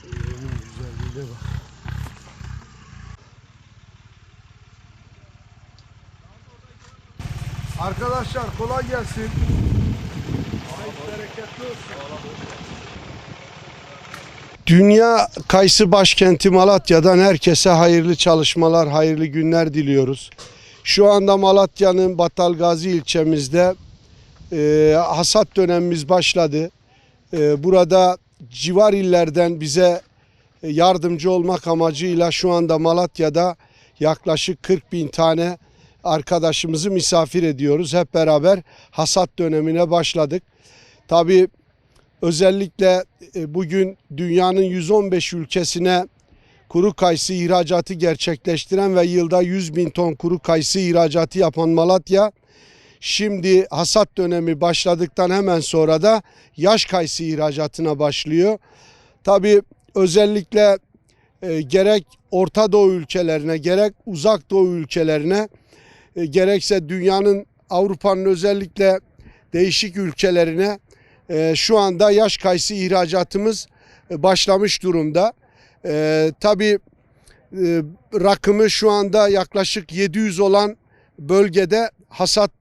Güzelliğine bak. Arkadaşlar kolay gelsin. Bereketli olsun. Dünya kayısı başkenti Malatya'dan herkese hayırlı çalışmalar, hayırlı günler diliyoruz. Şu anda Malatya'nın Battalgazi ilçemizde hasat dönemimiz başladı. Burada civar illerden bize yardımcı olmak amacıyla şu anda Malatya'da yaklaşık 40.000 tane arkadaşımızı misafir ediyoruz. Hep beraber hasat dönemine başladık. Tabii özellikle bugün dünyanın 115 ülkesine kuru kayısı ihracatı gerçekleştiren ve yılda 100.000 ton kuru kayısı ihracatı yapan Malatya, şimdi hasat dönemi başladıktan hemen sonra da yaş kayısı ihracatına başlıyor. Tabii özellikle gerek Orta Doğu ülkelerine, gerek Uzak Doğu ülkelerine, gerekse dünyanın, Avrupa'nın özellikle değişik ülkelerine şu anda yaş kayısı ihracatımız başlamış durumda. Tabii rakımı şu anda yaklaşık 700 olan bölgede hasat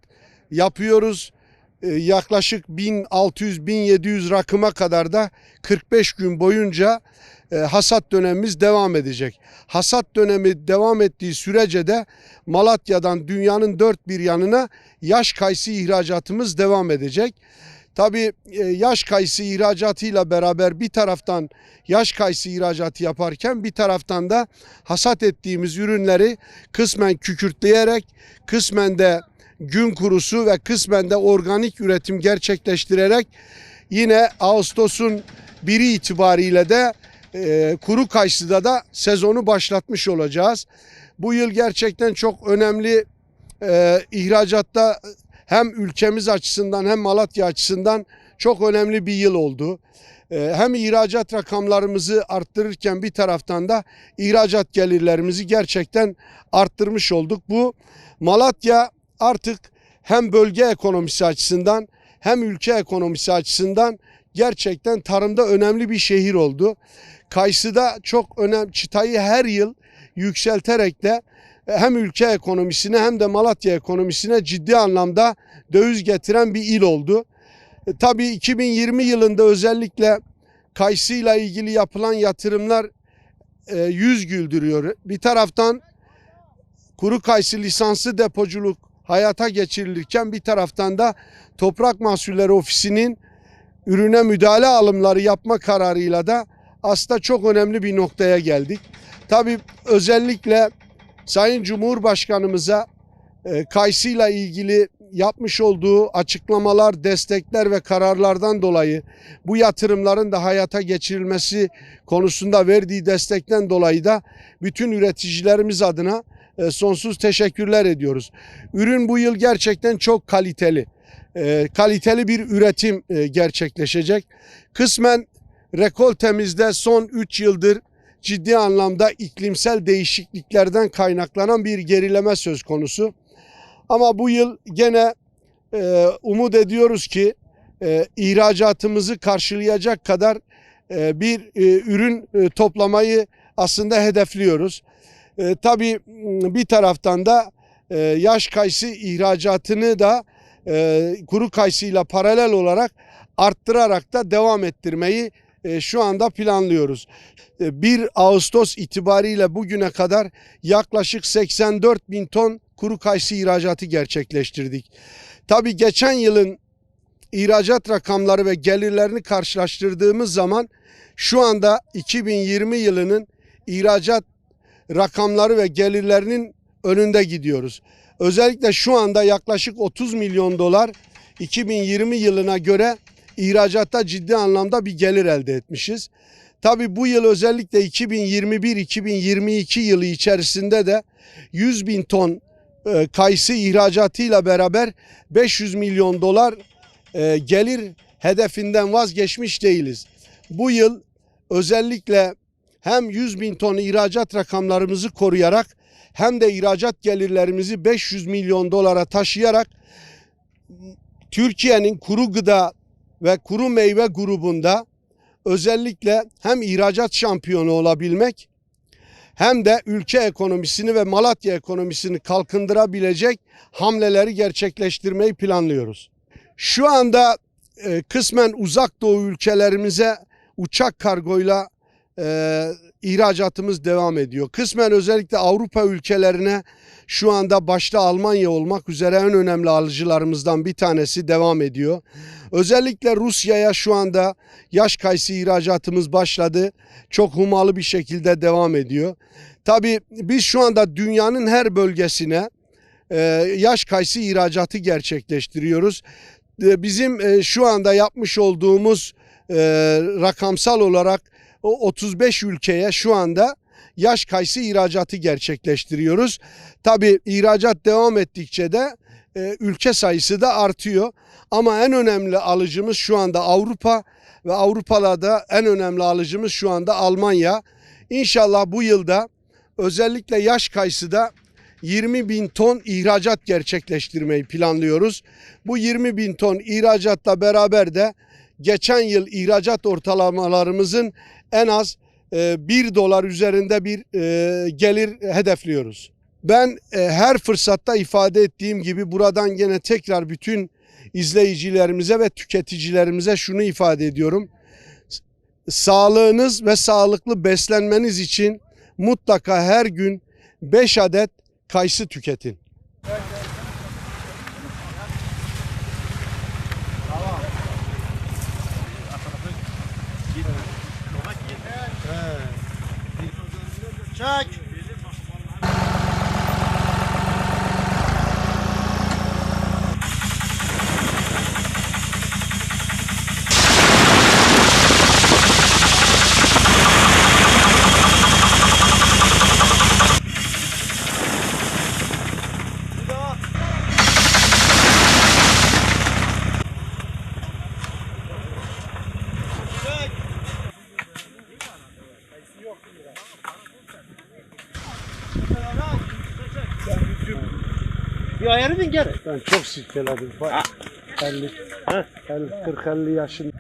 yapıyoruz. Yaklaşık 1600-1700 rakıma kadar da 45 gün boyunca hasat dönemimiz devam edecek. Hasat dönemi devam ettiği sürece de Malatya'dan dünyanın dört bir yanına yaş kayısı ihracatımız devam edecek. Tabii yaş kayısı ihracatıyla beraber bir taraftan yaş kayısı ihracatı yaparken bir taraftan da hasat ettiğimiz ürünleri kısmen kükürtleyerek, kısmen de gün kurusu ve kısmen de organik üretim gerçekleştirerek yine Ağustos'un 1'i itibariyle de kuru kayısıda da sezonu başlatmış olacağız. Bu yıl gerçekten çok önemli ihracatta hem ülkemiz açısından hem Malatya açısından çok önemli bir yıl oldu. Hem ihracat rakamlarımızı arttırırken bir taraftan da ihracat gelirlerimizi gerçekten arttırmış olduk. Bu Malatya artık hem bölge ekonomisi açısından hem ülke ekonomisi açısından gerçekten tarımda önemli bir şehir oldu. Kayısıda çok önemli, çıtayı her yıl yükselterek de hem ülke ekonomisine hem de Malatya ekonomisine ciddi anlamda döviz getiren bir il oldu. Tabii 2020 yılında özellikle kayısıyla ilgili yapılan yatırımlar yüz güldürüyor. Bir taraftan kuru kayısı lisanslı depoculuk hayata geçirilirken bir taraftan da Toprak Mahsulleri Ofisi'nin ürüne müdahale alımları yapma kararıyla da aslında çok önemli bir noktaya geldik. Tabii özellikle Sayın Cumhurbaşkanımıza kayısıyla ilgili yapmış olduğu açıklamalar, destekler ve kararlardan dolayı bu yatırımların da hayata geçirilmesi konusunda verdiği destekten dolayı da bütün üreticilerimiz adına sonsuz teşekkürler ediyoruz. Ürün bu yıl gerçekten çok kaliteli. Kaliteli bir üretim gerçekleşecek. Kısmen rekoltemizde son 3 yıldır ciddi anlamda iklimsel değişikliklerden kaynaklanan bir gerileme söz konusu. Ama bu yıl gene umut ediyoruz ki ihracatımızı karşılayacak kadar bir ürün toplamayı aslında hedefliyoruz. Tabii bir taraftan da yaş kayısı ihracatını da kuru kayısıyla paralel olarak arttırarak da devam ettirmeyi şu anda planlıyoruz. 1 Ağustos itibariyle bugüne kadar yaklaşık 84.000 ton kuru kayısı ihracatı gerçekleştirdik. Tabii geçen yılın ihracat rakamları ve gelirlerini karşılaştırdığımız zaman şu anda 2020 yılının ihracat rakamları ve gelirlerinin önünde gidiyoruz. Özellikle şu anda yaklaşık 30 milyon dolar 2020 yılına göre ihracatta ciddi anlamda bir gelir elde etmişiz. Tabii bu yıl özellikle 2021-2022 yılı içerisinde de 100.000 ton kayısı ihracatıyla beraber 500 milyon dolar gelir hedefinden vazgeçmiş değiliz. Bu yıl özellikle hem 100 bin ton ihracat rakamlarımızı koruyarak hem de ihracat gelirlerimizi 500 milyon dolara taşıyarak Türkiye'nin kuru gıda ve kuru meyve grubunda özellikle hem ihracat şampiyonu olabilmek hem de ülke ekonomisini ve Malatya ekonomisini kalkındırabilecek hamleleri gerçekleştirmeyi planlıyoruz. Şu anda kısmen uzak doğu ülkelerimize uçak kargoyla ihracatımız devam ediyor. Kısmen özellikle Avrupa ülkelerine şu anda başta Almanya olmak üzere en önemli alıcılarımızdan bir tanesi devam ediyor. Özellikle Rusya'ya şu anda yaş kayısı ihracatımız başladı. Çok hummalı bir şekilde devam ediyor. Tabii biz şu anda dünyanın her bölgesine yaş kayısı ihracatı gerçekleştiriyoruz. Bizim şu anda yapmış olduğumuz rakamsal olarak o 35 ülkeye şu anda yaş kayısı ihracatı gerçekleştiriyoruz. Tabii ihracat devam ettikçe de ülke sayısı da artıyor. Ama en önemli alıcımız şu anda Avrupa ve Avrupa'da en önemli alıcımız şu anda Almanya. İnşallah bu yılda özellikle yaş kayısıda 20 bin ton ihracat gerçekleştirmeyi planlıyoruz. Bu 20 bin ton ihracatla beraber de geçen yıl ihracat ortalamalarımızın en az 1 dolar üzerinde bir gelir hedefliyoruz. Ben her fırsatta ifade ettiğim gibi buradan gene tekrar bütün izleyicilerimize ve tüketicilerimize şunu ifade ediyorum. Sağlığınız ve sağlıklı beslenmeniz için mutlaka her gün 5 adet kayısı tüketin. Çek. Bir ayarı gel. Ben çok sirkeledim. Bak 50, 40-50 yaşında.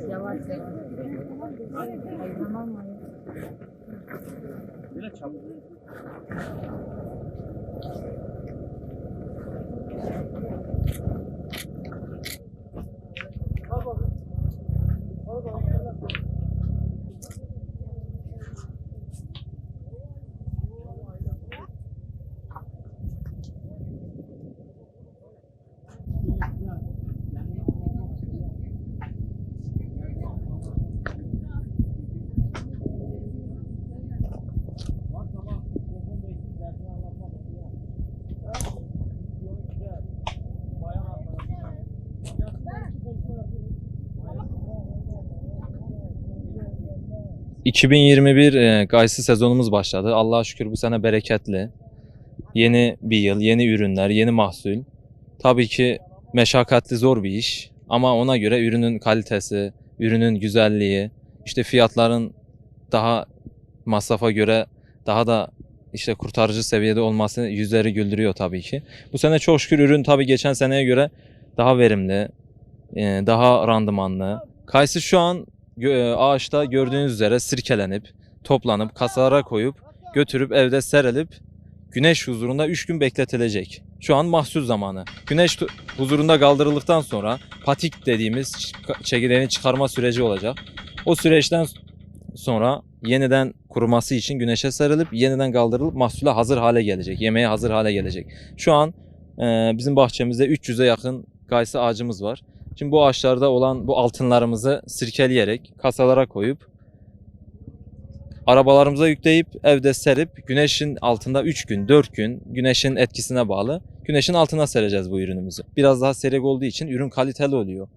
Yavaş yavaş. Tamam mı? Böyle çabuk. ...2021 kayısı sezonumuz başladı. Allah'a şükür bu sene bereketli. Yeni bir yıl, yeni ürünler, yeni mahsul. Tabii ki meşakkatli, zor bir iş. Ama ona göre ürünün kalitesi, ürünün güzelliği, işte fiyatların daha masrafa göre daha da işte kurtarıcı seviyede olması yüzleri güldürüyor tabii ki. Bu sene çok şükür ürün tabii geçen seneye göre daha verimli, daha randımanlı. Kayısı şu an ağaçta gördüğünüz üzere sirkelenip, toplanıp, kasalara koyup, götürüp evde serilip güneş huzurunda 3 gün bekletilecek. Şu an mahsul zamanı. Güneş huzurunda kaldırıldıktan sonra patik dediğimiz çekirdeğini çıkarma süreci olacak. O süreçten sonra yeniden kuruması için güneşe serilip yeniden kaldırılıp mahsule hazır hale gelecek. Yemeğe hazır hale gelecek. Şu an bizim bahçemizde 300'e yakın kayısı ağacımız var. Şimdi bu ağaçlarda olan bu altınlarımızı sirkeleyerek kasalara koyup arabalarımıza yükleyip evde serip güneşin altında 3 gün 4 gün güneşin etkisine bağlı güneşin altına sereceğiz bu ürünümüzü. Biraz daha seyrek olduğu için ürün kaliteli oluyor.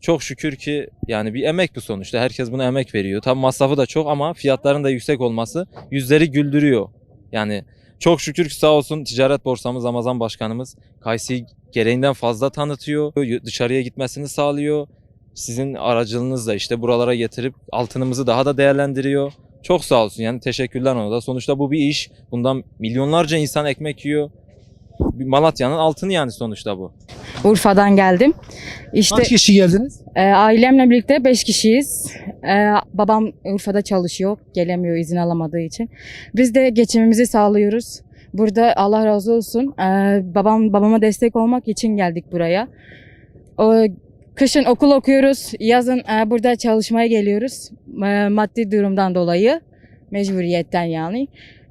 Çok şükür ki yani bir emek bu sonuçta. Herkes buna emek veriyor. Tabii masrafı da çok ama fiyatların da yüksek olması yüzleri güldürüyor. Yani çok şükür ki sağ olsun Ticaret Borsamız Ramazan Başkanımız Kayısı'yı gereğinden fazla tanıtıyor. Dışarıya gitmesini sağlıyor. Sizin aracılığınızla işte buralara getirip altınımızı daha da değerlendiriyor. Çok sağ olsun yani teşekkürler ona da. Sonuçta bu bir iş. Bundan milyonlarca insan ekmek yiyor. Malatya'nın altını yani sonuçta bu. Urfa'dan geldim. İşte Kaç kişi geldiniz? ailemle birlikte 5 kişiyiz. Babam Urfa'da çalışıyor, gelemiyor izin alamadığı için. Biz de geçimimizi sağlıyoruz. Burada Allah razı olsun. Babama destek olmak için geldik buraya. Kışın okul okuyoruz, yazın burada çalışmaya geliyoruz. Maddi durumdan dolayı, mecburiyetten yani.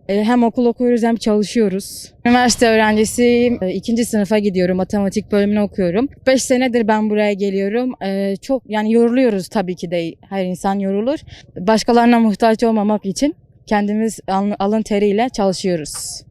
Hem okul okuyoruz hem çalışıyoruz. Üniversite öğrencisiyim. 2. sınıfa gidiyorum. Matematik bölümünü okuyorum. 5 senedir ben buraya geliyorum. Çok yani yoruluyoruz tabii ki de. Her insan yorulur. Başkalarına muhtaç olmamak için kendimiz alın teriyle çalışıyoruz.